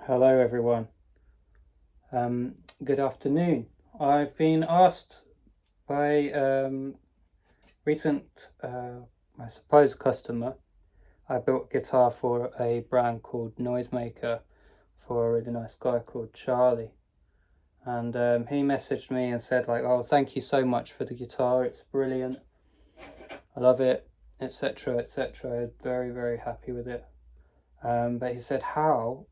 Hello everyone. Good afternoon. I've been asked by recent, I suppose, customer. I built a guitar for a brand called Noisemaker for a really nice guy called Charlie. And he messaged me and said like, oh, thank you so much for the guitar. It's brilliant. I love it, etc., etc. Very, very happy with it. But he said, how?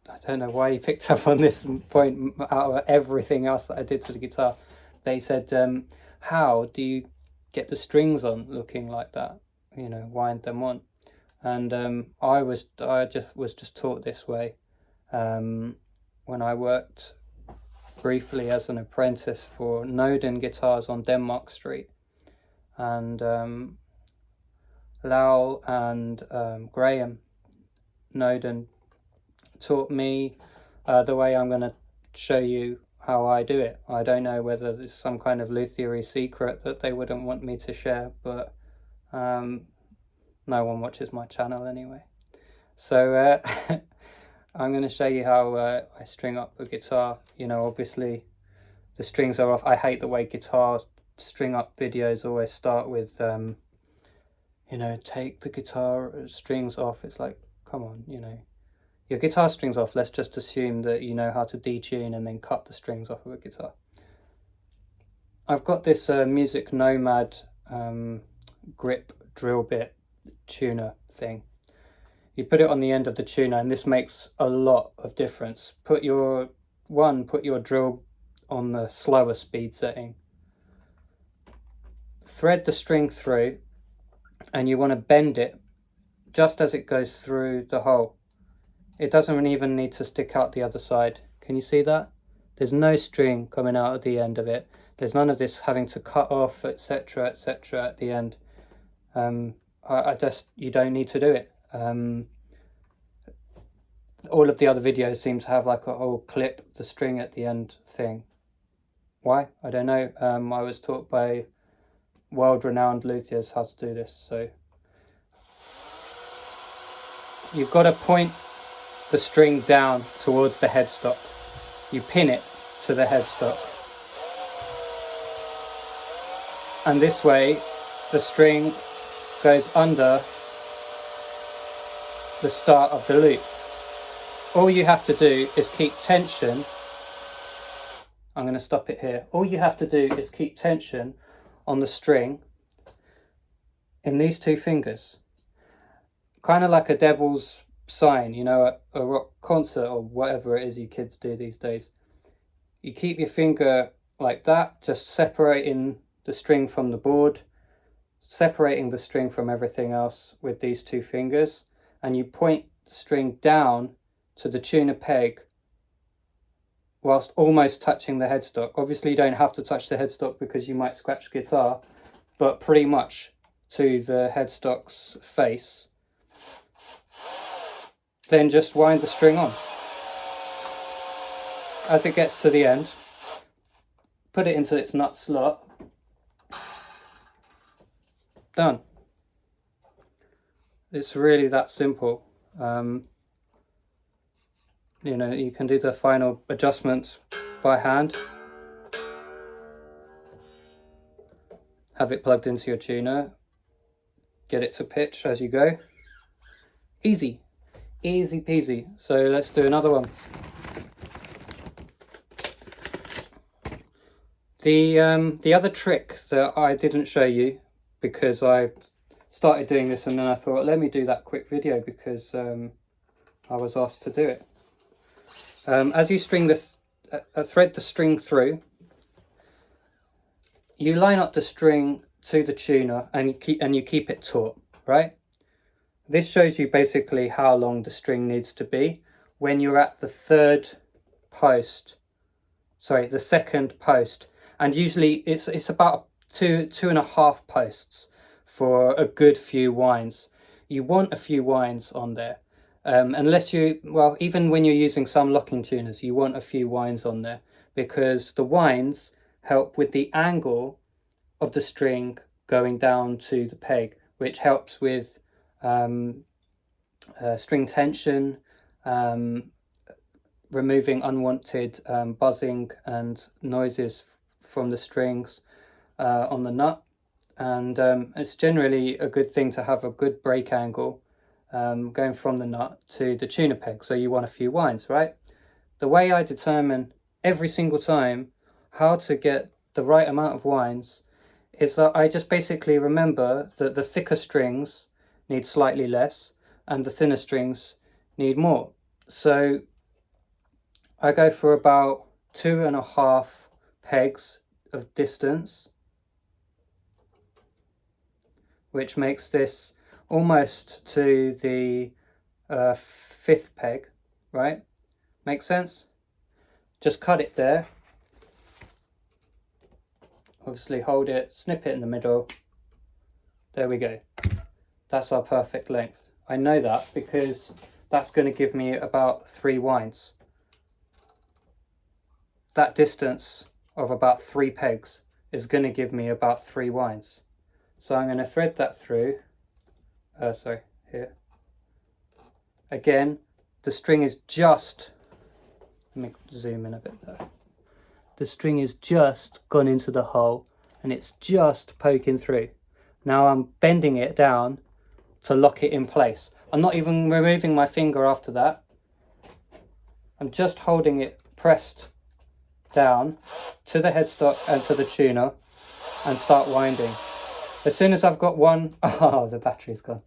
I don't know why he picked up on this point out of everything else that I did to the guitar. But he said, how do you get the strings on looking like that? You know, wind them on. And I was just taught this way when I worked briefly as an apprentice for Noden Guitars on Denmark Street. And Lowell and Graham Noden taught me the way I'm going to show you how I do it. I don't know whether there's some kind of luthiery secret that they wouldn't want me to share, but no one watches my channel anyway. So I'm going to show you how I string up a guitar. You know, obviously the strings are off. I hate the way guitar string up videos always start with, you know, take the guitar strings off. It's like, come on, you know. Your guitar strings off, let's just assume that you know how to detune and then cut the strings off of a guitar. I've got this Music Nomad grip drill bit tuner thing. You put it on the end of the tuner and this makes a lot of difference. Put your drill on the slower speed setting. Thread the string through and you want to bend it just as it goes through the hole. It doesn't even need to stick out the other side. Can you see that? There's no string coming out at the end of it. There's none of this having to cut off, etc., etc. at the end. You don't need to do it. All of the other videos seem to have like a whole clip the string at the end thing. Why? I don't know. I was taught by world-renowned luthiers how to do this. So you've got to point the string down towards the headstock. You pin it to the headstock. And this way the string goes under the start of the loop. All you have to do is keep tension. I'm going to stop it here. All you have to do is keep tension on the string in these two fingers. Kind of like a devil's sign, you know, at a rock concert or whatever it is you kids do these days. You keep your finger like that, just separating the string from the board, separating the string from everything else with these two fingers, and you point the string down to the tuner peg whilst almost touching the headstock. Obviously you don't have to touch the headstock because you might scratch the guitar, but pretty much to the headstock's face. Then just wind the string on. As it gets to the end, put it into its nut slot. Done. It's really that simple. You know, you can do the final adjustments by hand. Have it plugged into your tuner. Get it to pitch as you go. Easy. Easy peasy. So let's do another one. The other trick that I didn't show you because I started doing this and then I thought let me do that quick video because I was asked to do it. As you string thread the string through, you line up the string to the tuner and you keep it taut, right? This shows you basically how long the string needs to be when you're at the second post, and usually it's about two and a half posts for a good few winds. You want a few winds on there, unless even when you're using some locking tuners, you want a few winds on there because the winds help with the angle of the string going down to the peg, which helps with string tension, removing unwanted buzzing and noises from the strings on the nut. And it's generally a good thing to have a good break angle going from the nut to the tuner peg, so you want a few winds, right? The way I determine every single time how to get the right amount of winds is that I just basically remember that the thicker strings need slightly less and the thinner strings need more. So I go for about 2.5 pegs of distance, which makes this almost to the 5th peg, right? Makes sense? Just cut it there. Obviously hold it, snip it in the middle. There we go. That's our perfect length. I know that because that's going to give me about 3 winds. That distance of about 3 pegs is going to give me about 3 winds. So I'm going to thread that through. Here. Again, the string is just, let me zoom in a bit there. The string is just gone into the hole and it's just poking through. Now I'm bending it down to lock it in place. I'm not even removing my finger after that. I'm just holding it pressed down to the headstock and to the tuner and start winding. As soon as I've got one, oh, the battery's gone.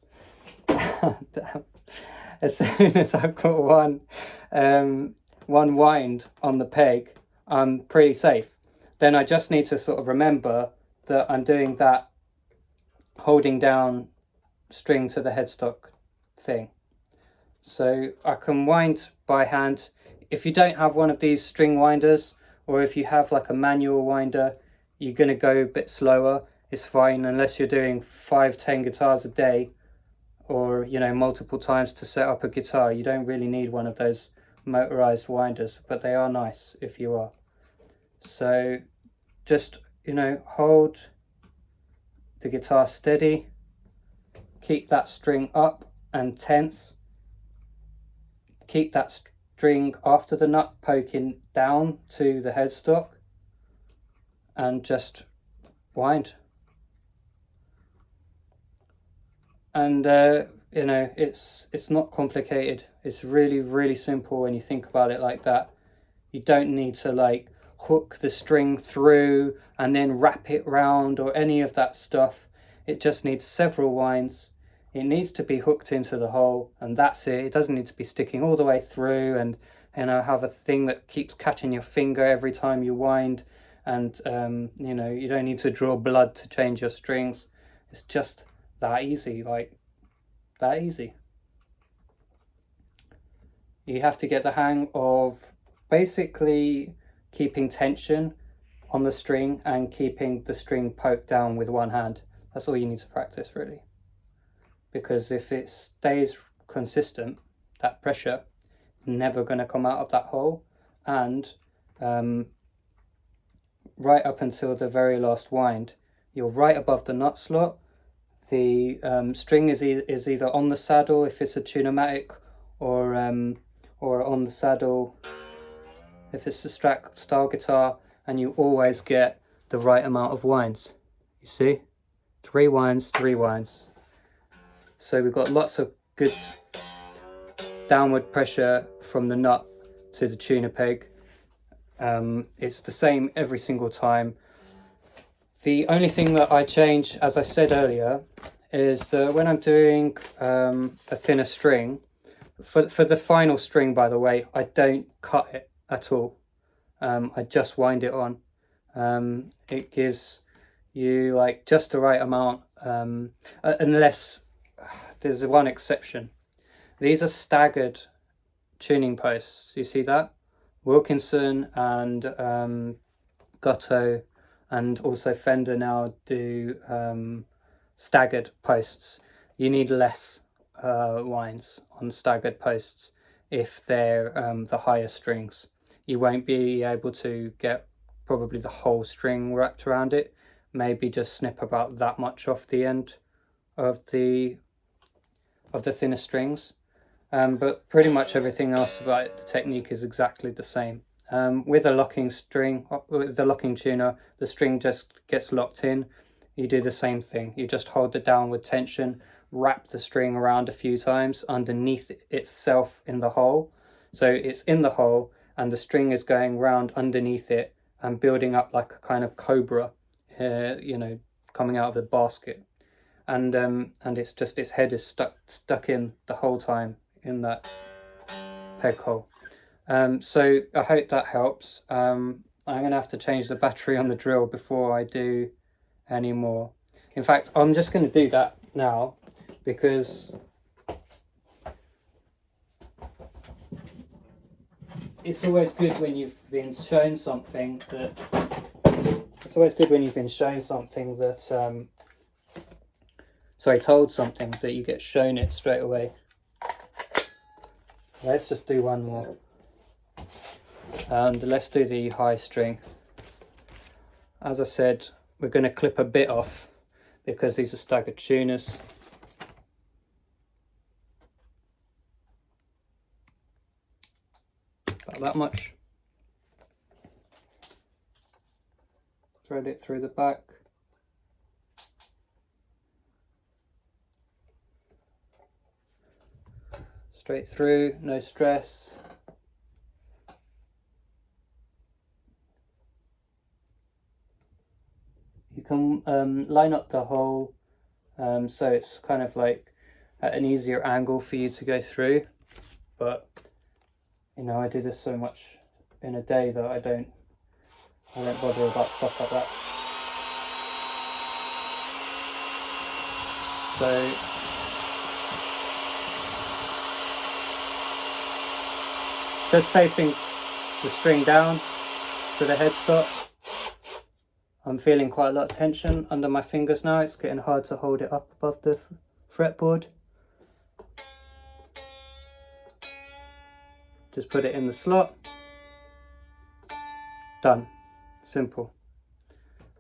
Damn. As soon as I've got one wind on the peg, I'm pretty safe. Then I just need to sort of remember that I'm doing that holding down string to the headstock thing. So I can wind by hand. If you don't have one of these string winders, or if you have like a manual winder, you're going to go a bit slower. It's fine unless you're doing 5-10 guitars a day, or multiple times to set up a guitar. You don't really need one of those motorized winders, but they are nice if you are. So just hold the guitar steady, keep that string up and tense, keep that string after the nut poking down to the headstock, and just wind. And it's not complicated. It's really, really simple when you think about it like that. You don't need to like hook the string through and then wrap it round or any of that stuff. It just needs several winds. It needs to be hooked into the hole, and that's it. It doesn't need to be sticking all the way through and have a thing that keeps catching your finger every time you wind. And you don't need to draw blood to change your strings. It's just that easy, like that easy. You have to get the hang of basically keeping tension on the string and keeping the string poked down with one hand. That's all you need to practice, really. Because if it stays consistent, that pressure is never going to come out of that hole. And right up until the very last wind, you're right above the nut slot. The string is either on the saddle if it's a Tune-o-matic, or on the saddle if it's a Strat style guitar, and you always get the right amount of winds. You see? 3 winds, 3 winds. So we've got lots of good downward pressure from the nut to the tuner peg. It's the same every single time. The only thing that I change, as I said earlier, is that when I'm doing a thinner string, for the final string, by the way, I don't cut it at all. I just wind it on. It gives you like just the right amount, unless there's one exception. These are staggered tuning posts. You see that? Wilkinson and Gotto and also Fender now do staggered posts. You need less winds on staggered posts if they're the higher strings. You won't be able to get probably the whole string wrapped around it. Maybe just snip about that much off the end of the thinner strings. but pretty much everything else about the technique is exactly the same. With a locking string, with the locking tuner, the string just gets locked in. You do the same thing. You just hold the downward tension, wrap the string around a few times underneath itself in the hole. So it's in the hole and the string is going round underneath it and building up like a kind of cobra, coming out of the basket. And it's just its head is stuck in the whole time in that peg hole. So I hope that helps. I'm going to have to change the battery on the drill before I do any more. In fact, I'm just going to do that now because it's always good when you've been shown something that told something that you get shown it straight away. Let's just do one more. And let's do the high string. As I said, we're going to clip a bit off because these are staggered tuners. About that much. Thread it through the back. Straight through, no stress. You can line up the hole so it's kind of like at an easier angle for you to go through, but I do this so much in a day that I don't bother about stuff like that. So just taping the string down to the headstock. I'm feeling quite a lot of tension under my fingers now. It's getting hard to hold it up above the fretboard. Just put it in the slot. Done. Simple.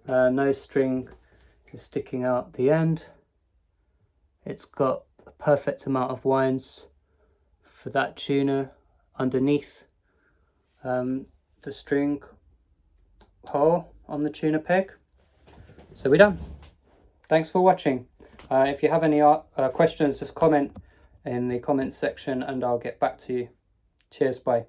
No string is sticking out the end. It's got a perfect amount of winds for that tuner underneath the string hole on the tuner peg. So we're done. Thanks for watching. If you have any questions, just comment in the comments section and I'll get back to you. Cheers, bye.